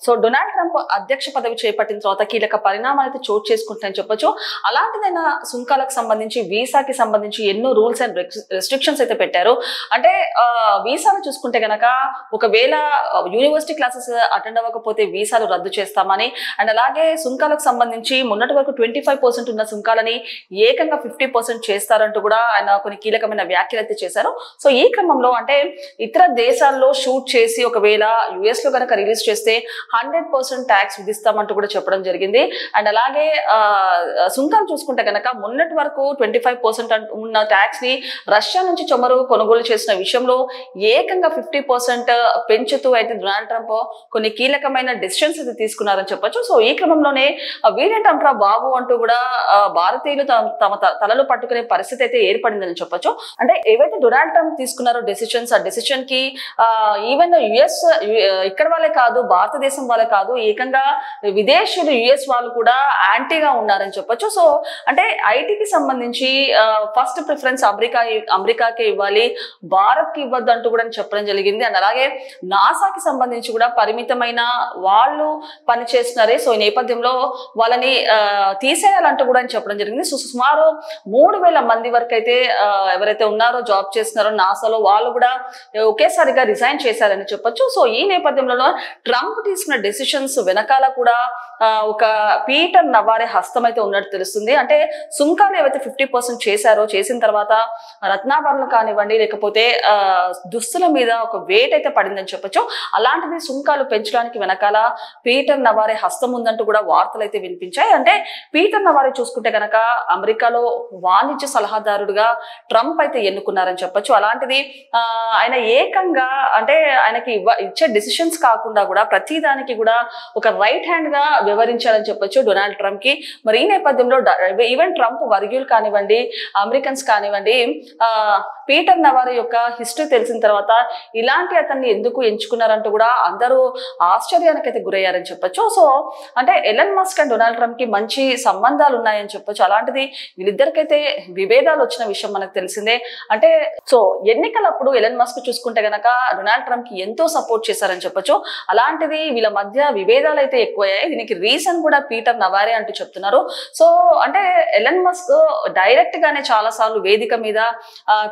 So Donald Trump అధ్యక్ష పదవి చేపట్టిన తర్వాత కీలక పరిణామాలు అయితే చోటు చేసుకుంటాయని చెప్పొచ్చు. అలాంటిదైనా సుంకాలకు సంబంధించి వీసాకి సంబంధించి ఎన్నో రూల్స్ అండ్ రెస్ట్రిక్షన్స్ అయితే పెట్టారు. అంటే వీసాలు చూసుకుంటే గనక ఒకవేళ యూనివర్సిటీ క్లాసెస్ అటెండ్ అవ్వకపోతే వీసాలు రద్దు చేస్తామని, అండ్ అలాగే సుంకాలకు సంబంధించి మొన్నటి వరకు 25% ఉన్న సుంకాలని ఏకంగా 50% చేస్తారంటూ కూడా ఆయన కొన్ని కీలకమైన వ్యాఖ్యలు అయితే చేశారు. సో ఈ క్రమంలో అంటే ఇతర దేశాల్లో షూట్ చేసి ఒకవేళ యుఎస్ లో కనుక రిలీజ్ చేస్తే 100% ట్యాక్స్ విధిస్తామంటూ కూడా చెప్పడం జరిగింది. అండ్ అలాగే సుంకం చూసుకుంటే కనుక మొన్నటి వరకు 25% ఉన్న ట్యాక్స్ ని రష్యా నుంచి చమురు కొనుగోలు చేసిన విషయంలో ఏకంగా 50% పెంచుతూ అయితే డొనాల్డ్ ట్రంప్ కొన్ని కీలకమైన డెసిషన్స్ అయితే తీసుకున్నారని చెప్పొచ్చు. సో ఈ క్రమంలోనే వీడేంటంట్రా బాబు అంటూ కూడా భారతీయులు తమ తలలు పట్టుకునే పరిస్థితి అయితే ఏర్పడిందని చెప్పొచ్చు. అంటే ఏవైతే డొనాల్డ్ ట్రంప్ తీసుకున్నారో డెసిషన్స్, ఆ డెసిషన్ కి ఈవెన్ యుఎస్ ఇక్కడ వాళ్ళే కాదు, భారతదేశం వాళ్ళే కాదు, ఏకంగా విదేశీయులు యుఎస్ వాళ్ళు కూడా యాంటీగా ఉన్నారని చెప్పొచ్చు. సో అంటే ఐటీకి సంబంధించి ఫస్ట్ ప్రిఫరెన్స్ అమెరికాకి ఇవ్వాలి, భారత్ కి ఇవ్వద్దు అంటూ కూడా చెప్పడం జరిగింది. అండ్ అలాగే నాసాకి సంబంధించి కూడా పరిమితమైన వాళ్ళు పనిచేస్తున్నారే, సో ఈ నేపథ్యంలో వాళ్ళని తీసేయాలంటూ కూడా చెప్పడం జరిగింది. సో సుమారు 3000 మంది వరకు అయితే ఎవరైతే ఉన్నారో జాబ్ చేస్తున్నారో నాసాలో వాళ్ళు కూడా ఒకేసారిగా రిజైన్ చేశారని చెప్పొచ్చు. సో ఈ నేపథ్యంలో ట్రంప్ తీసుకున్న డెసిషన్స్ వెనకాల కూడా ఒక పీటర్ నవారే హస్తం అయితే ఉన్నట్టు తెలుస్తుంది. అంటే సుంకాలు ఏవైతే 50% చేశారో, చేసిన తర్వాత రత్నాభరణలు కానివ్వండి లేకపోతే దుస్తుల మీద ఒక వెయిట్ అయితే పడిందని చెప్పొచ్చు. అలాంటిది సుంకాలు పెంచడానికి వెనకాల పీటర్ నవారే హస్తం ఉందంటూ కూడా వార్తలు అయితే వినిపించాయి. అంటే పీటర్ నవారే చూసుకుంటే కనుక అమెరికాలో వాణిజ్య సలహాదారుడుగా ట్రంప్ అయితే ఎన్నుకున్నారని చెప్పొచ్చు. అలాంటిది ఆయన ఏకంగా అంటే ఆయనకి ఇచ్చే డెసిషన్స్ కాకుండా కూడా ప్రతి దానికి కూడా ఒక రైట్ హ్యాండ్ గా వివరించాలని చెప్పొచ్చు డొనాల్డ్ ట్రంప్ కి. మరి ఈ నేపథ్యంలో ఈవెన్ ట్రంప్ వర్గీయులు కానివ్వండి, అమెరికన్స్ కానివ్వండి, పీటర్ నవారే యొక్క హిస్టరీ తెలిసిన తర్వాత ఇలాంటి అతన్ని ఎందుకు ఎంచుకున్నారంటూ కూడా అందరూ ఆశ్చర్యానికి అయితే గురయ్యారని చెప్పొచ్చు. సో అంటే Elon Musk and Donald Trump కి మంచి సంబంధాలు ఉన్నాయని చెప్పొచ్చు. అలాంటిది వీళ్ళిద్దరికైతే విభేదాలు వచ్చిన విషయం మనకు తెలిసిందే. అంటే సో ఎన్నికలప్పుడు ఎలన్ మస్క్ చూసుకుంటే గనక డొనాల్డ్ ట్రంప్ కి ఎంతో సపోర్ట్ చేశారని చెప్పొచ్చు. అలాంటిది వీళ్ళ మధ్య విభేదాలు అయితే ఎక్కువయ్యాయి. దీనికి రీజన్ కూడా పీటర్ నవారే అంటూ చెప్తున్నారు. సో అంటే ఎలన్ మస్క్ డైరెక్ట్ గానే చాలా సార్లు వేదిక మీద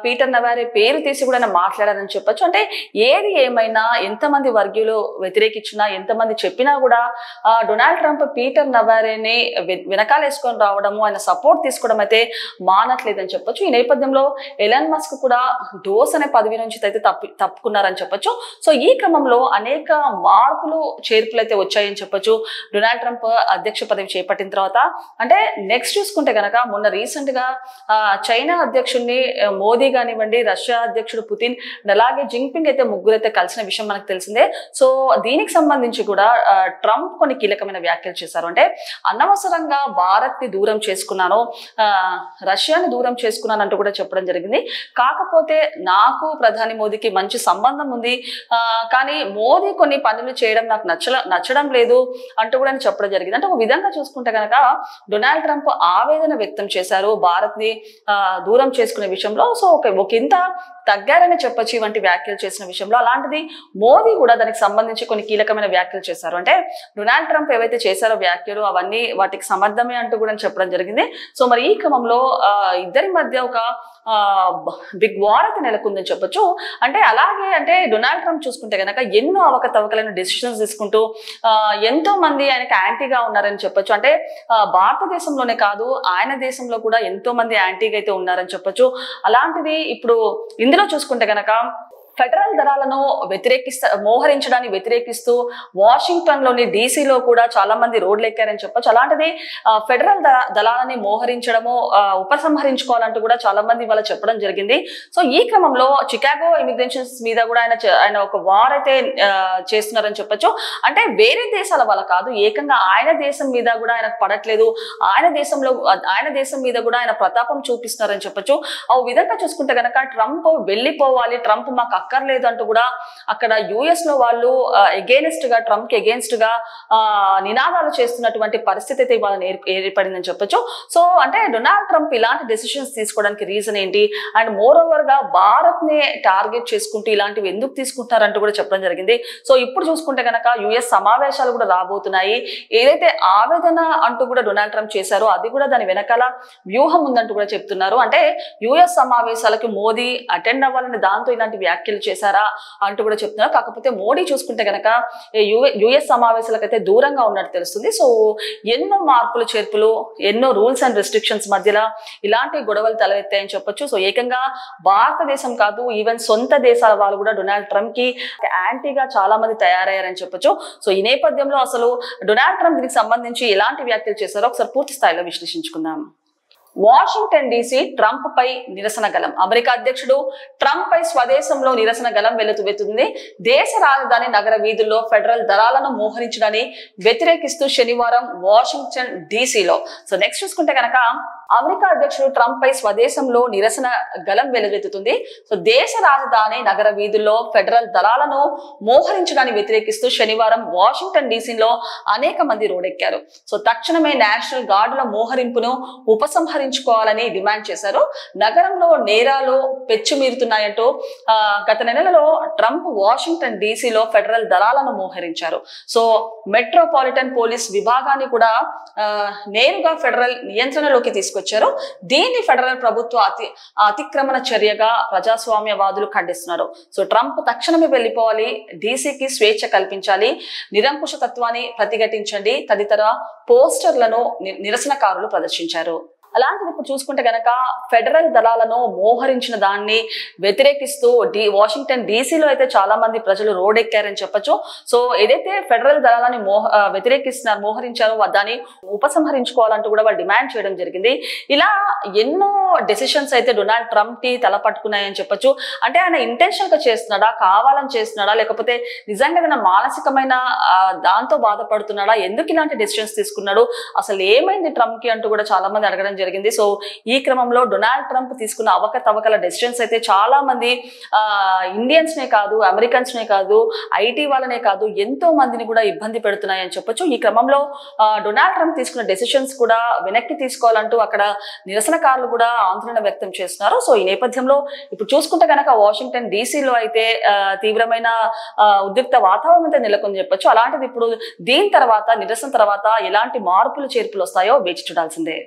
పీటర్ నవారే పేరు తీసి కూడా మాట్లాడారని చెప్పొచ్చు. అంటే ఏది ఏమైనా ఎంతమంది వర్గీయులు వ్యతిరేకించినా, ఎంతమంది చెప్పినా కూడా డొనాల్డ్ ట్రంప్ పీటర్ నవారేని వెనకాల వేసుకొని రావడము, ఆయన సపోర్ట్ తీసుకోవడం అయితే మానట్లేదని చెప్పొచ్చు. ఈ నేపథ్యంలో ఎలన్ మస్క్ కూడా డోస్ అనే పదవి నుంచి అయితే తప్పుకున్నారని చెప్పొచ్చు. సో ఈ క్రమంలో అనేక మార్పులు చేర్పులు అయితే వచ్చాయని చెప్పొచ్చు డొనాల్డ్ ట్రంప్ అధ్యక్ష పదవి చేపట్టిన తర్వాత. అంటే నెక్స్ట్ చూసుకుంటే గనక మొన్న రీసెంట్ గా చైనా అధ్యక్షుడిని మోదీ కానివ్వండి, రష్యా అధ్యక్షుడు పుతిన్, అలాగే జింగ్పింగ్ అయితే ముగ్గురైతే కలిసిన విషయం మనకు తెలిసిందే. సో దీనికి సంబంధించి కూడా ట్రంప్ కొన్ని కీలకమైన వ్యాఖ్యలు చేశారు. అంటే అనవసరంగా భారత్ ని దూరం చేసుకున్నాను, రష్యాని దూరం చేసుకున్నాను అంటూ కూడా చెప్పడం జరిగింది. కాకపోతే నాకు ప్రధాని మోదీకి మంచి సంబంధం ఉంది, కానీ మోదీ కొన్ని పనులు చేయడం నాకు నచ్చడం లేదు అంటూ కూడా చెప్పడం జరిగింది. అంటే ఒక విధంగా చూసుకుంటే కనుక డొనాల్డ్ ట్రంప్ ఆవేదన వ్యక్తం చేశారు భారత్ ని దూరం చేసుకునే విషయంలో. సో ఒక ఇంత తగ్గారని చెప్పొచ్చు ఇవంటి వ్యాఖ్యలు చేసిన విషయంలో. అలాంటిది మోదీ కూడా దానికి సంబంధించి కొన్ని కీలకమైన వ్యాఖ్యలు చేశారు. అంటే డొనాల్డ్ ట్రంప్ ఏవైతే చేశారో వ్యాఖ్యలు అవన్నీ వాటికి సమర్థమే అంటూ కూడా చెప్పడం జరిగింది. సో మరి ఈ క్రమంలో ఇద్దరి మధ్య ఒక బిగ్ వార్ అయితే నెలకొందని చెప్పొచ్చు. అంటే అలాగే అంటే డొనాల్డ్ ట్రంప్ చూసుకుంటే కనుక ఎన్నో అవకతవకలైన డెసిషన్స్ తీసుకుంటూ ఎంతో మంది ఆయనకి యాంటీగా ఉన్నారని చెప్పొచ్చు. అంటే భారతదేశంలోనే కాదు ఆయన దేశంలో కూడా ఎంతో మంది యాంటీగా అయితే ఉన్నారని చెప్పొచ్చు. అలాంటిది ఇప్పుడు ఇందులో చూసుకుంటే కనుక ఫెడరల్ దళాలను మోహరించడాన్ని వ్యతిరేకిస్తూ వాషింగ్టన్ లోని డీసీలో కూడా చాలా మంది రోడ్లు ఎక్కారని చెప్పొచ్చు. అలాంటిది ఫెడరల్ దళాలని మోహరించడము, ఉపసంహరించుకోవాలంటూ కూడా చాలా మంది ఇవాళ చెప్పడం జరిగింది. సో ఈ క్రమంలో చికాగో ఇమిగ్రేషన్స్ మీద కూడా ఆయన ఒక వార్ అయితే చేస్తున్నారని చెప్పొచ్చు. అంటే వేరే దేశాల వల్ల కాదు, ఏకంగా ఆయన దేశం మీద కూడా ఆయనకు పడట్లేదు, ఆయన దేశం మీద కూడా ఆయన ప్రతాపం చూపిస్తున్నారని చెప్పొచ్చు. ఆ విధంగా చూసుకుంటే కనుక ట్రంప్ వెళ్ళిపోవాలి, ట్రంప్ మాకు అక్కర్లేదు అంటూ కూడా అక్కడ యుఎస్ లో వాళ్ళు ఎగెయిన్స్ట్ గా ట్రంప్ కి ఎగెయిన్స్ట్ గా నినాదాలు చేస్తున్నటువంటి పరిస్థితి అయితే ఇవాళ ఏర్పడిందని చెప్పొచ్చు. సో అంటే డొనాల్డ్ ట్రంప్ ఇలాంటి డెసిషన్స్ తీసుకోవడానికి రీజన్ ఏంటి, అండ్ మోర్ ఓవర్ గా భారత్ ని టార్గెట్ చేసుకుంటూ ఇలాంటివి ఎందుకు తీసుకుంటారంటూ కూడా చెప్పడం జరిగింది. సో ఇప్పుడు చూసుకుంటే కనుక యుఎస్ సమావేశాలు కూడా రాబోతున్నాయి. ఏదైతే ఆవేదన అంటూ కూడా డొనాల్డ్ ట్రంప్ చేశారో అది కూడా దాని వెనకాల వ్యూహం ఉందంటూ కూడా చెప్తున్నారు. అంటే యుఎస్ సమావేశాలకి మోదీ అటెండ్ అవ్వాలని దాంతో ఇలాంటి వ్యాఖ్యలు చేశారా అంటూ కూడా చెప్తున్నారు. కాకపోతే మోడీ చూసుకుంటే కనుక యుఎస్ సమావేశాలకైతే దూరంగా ఉన్నట్టు తెలుస్తుంది. సో ఎన్నో మార్పులు చేర్పులు, ఎన్నో రూల్స్ అండ్ రెస్ట్రిక్షన్స్ మధ్యలో ఇలాంటి గొడవలు తలెత్తాయని చెప్పొచ్చు. సో ఏకంగా భారతదేశం కాదు, ఈవెన్ సొంత దేశాల వాళ్ళు కూడా డొనాల్డ్ ట్రంప్ కి యాంటీగా చాలా మంది తయారయ్యారని చెప్పొచ్చు. సో ఈ నేపథ్యంలో అసలు డొనాల్డ్ ట్రంప్ దీనికి సంబంధించి ఎలాంటి వ్యాఖ్యలు చేశారో ఒకసారి పూర్తి స్థాయిలో విశ్లేషించుకుందాం. వాషింగ్టన్ డీసీ ట్రంప్ పై నిరసన గలం. అమెరికా అధ్యక్షుడు ట్రంప్ పై స్వదేశంలో నిరసన గలం వెల్లువెత్తుతుంది. దేశ రాజధాని నగర వీధుల్లో ఫెడరల్ దళాలను మోహరించడాన్ని వ్యతిరేకిస్తూ శనివారం వాషింగ్టన్ డీసీలో. సో నెక్స్ట్ చూసుకుంటే కనుక అమెరికా అధ్యక్షుడు ట్రంప్ పై స్వదేశంలో నిరసన గలం వెల్లువెత్తుతుంది. సో దేశ రాజధాని నగర వీధుల్లో ఫెడరల్ దళాలను మోహరించడాన్ని వ్యతిరేకిస్తూ శనివారం వాషింగ్టన్ డీసీలో అనేక మంది రోడ్డెక్కారు. సో తక్షణమే నేషనల్ గార్డుల మోహరింపును ఉపసంహరించుకోవాలని డిమాండ్ చేశారు. నగరంలో నేరాలు పెచ్చుమీరుతున్నాయంటూ గత నెలలో ట్రంప్ వాషింగ్టన్ డీసీలో ఫెడరల్ దళాలను మోహరించారు. సో మెట్రోపాలిటన్ పోలీస్ విభాగాన్ని కూడా నేరుగా ఫెడరల్ నియంత్రణలోకి తీసుకొచ్చారు. దీన్ని ఫెడరల్ ప్రభుత్వ అతిక్రమణ చర్యగా ప్రజాస్వామ్యవాదులు ఖండిస్తున్నారు. సో ట్రంప్ తక్షణమే వెళ్లిపోవాలి, డీసీకి స్వేచ్ఛ కల్పించాలి, నిరంకుశ తత్వాన్ని ప్రతిఘటించండి తదితర పోస్టర్లను నిరసనకారులు ప్రదర్శించారు. అలాంటిది ఇప్పుడు చూసుకుంటే గనక ఫెడరల్ దళాలను మోహరించిన దాన్ని వ్యతిరేకిస్తూ వాషింగ్టన్ డీసీలో అయితే చాలా మంది ప్రజలు రోడ్డెక్కారని చెప్పొచ్చు. సో ఏదైతే ఫెడరల్ దళాలని వ్యతిరేకిస్తున్నారు, మోహరించారో దాన్ని ఉపసంహరించుకోవాలంటూ కూడా వాళ్ళు డిమాండ్ చేయడం జరిగింది. ఇలా ఎన్నో డెసిషన్స్ అయితే డొనాల్డ్ ట్రంప్ కి తలపట్టుకున్నాయని చెప్పొచ్చు. అంటే ఆయన ఇంటెన్షనల్ గా చేస్తున్నాడా, కావాలని చేస్తున్నాడా, లేకపోతే నిజంగా ఏదైనా మానసికమైన దాంతో బాధపడుతున్నాడా, ఎందుకు ఇలాంటి డెసిషన్స్ తీసుకున్నాడు, అసలు ఏమైంది ట్రంప్ కి అంటూ కూడా చాలా మంది అడగడం జరిగింది. సో ఈ క్రమంలో డొనాల్డ్ ట్రంప్ తీసుకున్న అవకతవకల డెసిషన్స్ అయితే చాలా మంది ఇండియన్స్ నే కాదు, అమెరికన్స్ నే కాదు, ఐటీ వాళ్ళనే కాదు, ఎంతో మందిని కూడా ఇబ్బంది పెడుతున్నాయని చెప్పొచ్చు. ఈ క్రమంలో డొనాల్డ్ ట్రంప్ తీసుకున్న డెసిషన్స్ కూడా వెనక్కి తీసుకోవాలంటూ అక్కడ నిరసనకారులు కూడా ఆందోళన వ్యక్తం చేస్తున్నారు. సో ఈ నేపథ్యంలో ఇప్పుడు చూసుకుంటే కనుక వాషింగ్టన్ డీసీలో అయితే తీవ్రమైన ఉద్రిక్త వాతావరణం అయితే నెలకొని చెప్పొచ్చు. అలాంటిది ఇప్పుడు దీని తర్వాత నిరసన తర్వాత ఎలాంటి మార్పులు చేర్పులు వస్తాయో వేచి చూడాల్సిందే.